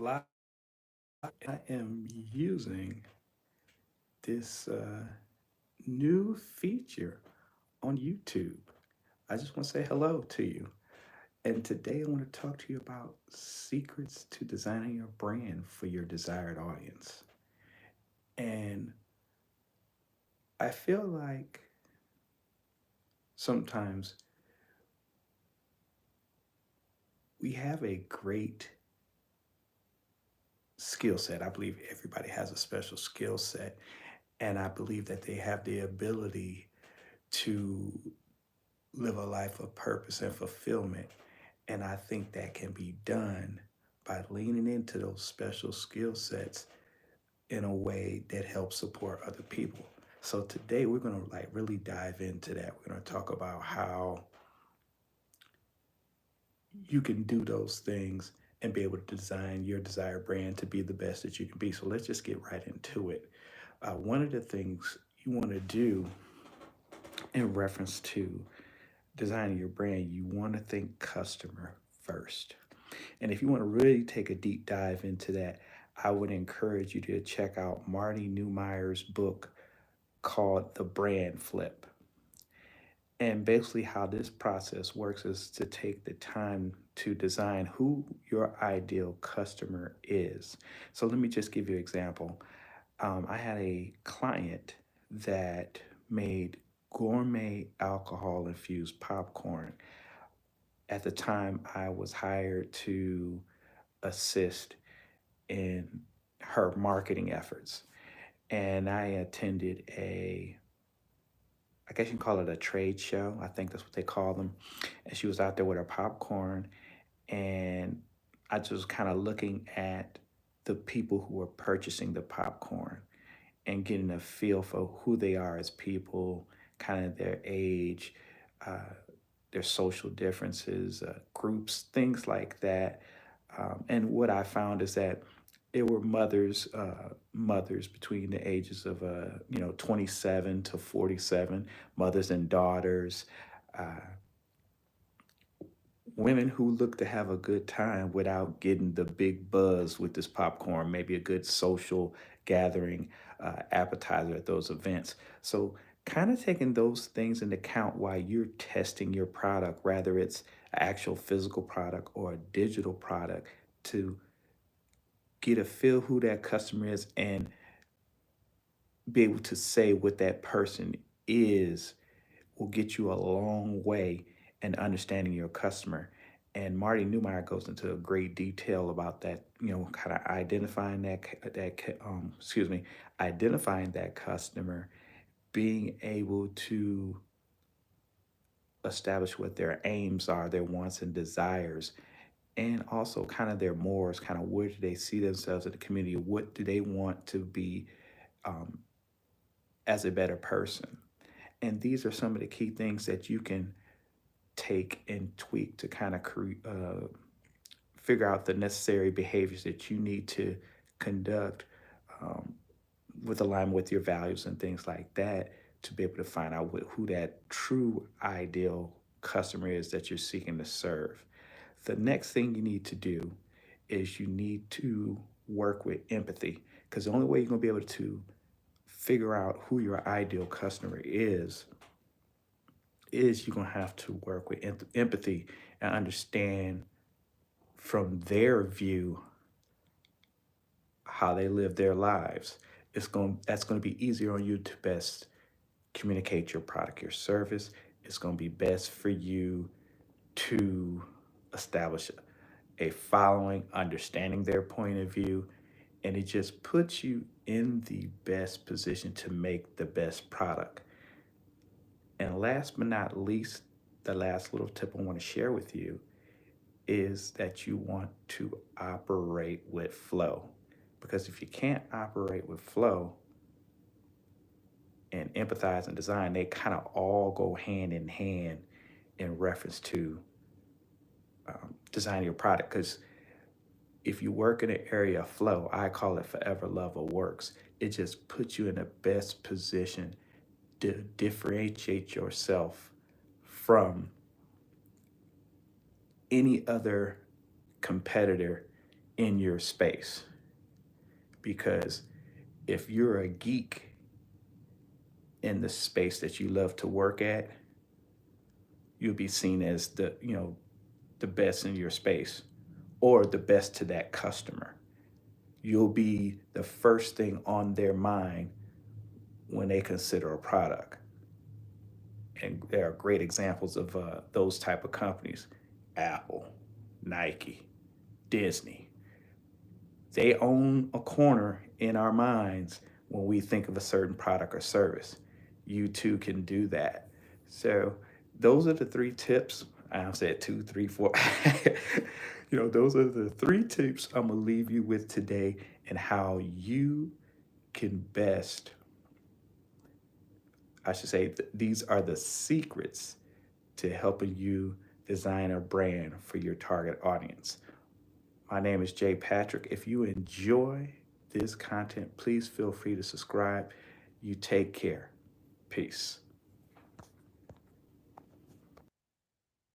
live. I am using this new feature on YouTube. I just want to say hello to you. And today I want to talk to you about secrets to designing your brand for your desired audience. And I feel like sometimes we have a great skill set. I believe everybody has a special skill set. And I believe that they have the ability to live a life of purpose and fulfillment. And I think that can be done by leaning into those special skill sets in a way that helps support other people. So today we're going to like really dive into that. We're going to talk about how you can do those things and be able to design your desired brand to be the best that you can be. So let's just get right into it. One of the things you want to do in reference to designing your brand, you want to think customer first. And if you want to really take a deep dive into that, I would encourage you to check out Marty Neumeier's book called The Brand Flip. And basically, how this process works is to take the time to design who your ideal customer is. So, let me just give you an example. I had a client that made gourmet alcohol infused popcorn. At the time, I was hired to assist in her marketing efforts. And I attended I guess you can call it a trade show. I think that's what they call them. And she was out there with her popcorn. And I just was kind of looking at the people who were purchasing the popcorn and getting a feel for who they are as people, kind of their age, uh, their social differences, groups, things like that. And what I found is that there were mothers between the ages of 27 to 47, mothers and daughters, uh, women who look to have a good time without getting the big buzz with this popcorn, maybe a good social gathering appetizer at those events. So, kind of taking those things into account while you're testing your product, whether it's an actual physical product or a digital product, to get a feel who that customer is and be able to say what that person is will get you a long way in understanding your customer. And Marty Newmeyer goes into a great detail about that, kind of identifying identifying that customer, being able to establish what their aims are, their wants and desires, and also kind of their mores, kind of where do they see themselves in the community, what do they want to be um, as a better person. And these are some of the key things that you can take and tweak to kind of figure out the necessary behaviors that you need to conduct um, with alignment with your values and things like that to be able to find out who that true ideal customer is that you're seeking to serve. The next thing you need to do is you need to work with empathy, because the only way you're going to be able to figure out who your ideal customer is you're going to have to work with empathy and understand from their view how they live their lives. That's going to be easier on you to best communicate your product, your service. It's going to be best for you to establish a following, understanding their point of view, and it just puts you in the best position to make the best product. And last but not least, the last little tip I want to share with you is that you want to operate with flow. Because if you can't operate with flow and empathize and design, they kind of all go hand in hand in reference to designing your product. Because if you work in an area of flow, I call it forever love or works. It just puts you in the best position to differentiate yourself from any other competitor in your space. Because if you're a geek in the space that you love to work at, you'll be seen as the best in your space or the best to that customer. You'll be the first thing on their mind when they consider a product. And there are great examples of those type of companies: Apple, Nike, Disney. They own a corner in our minds when we think of a certain product or service. You too can do that. So those are the three tips. I've said two, three, four. Those are the three tips I'm gonna leave you with today, and how you can best, I should say, these are the secrets to helping you design a brand for your target audience. My name is Jay Patrick. If you enjoy this content, please feel free to subscribe. You take care. Peace.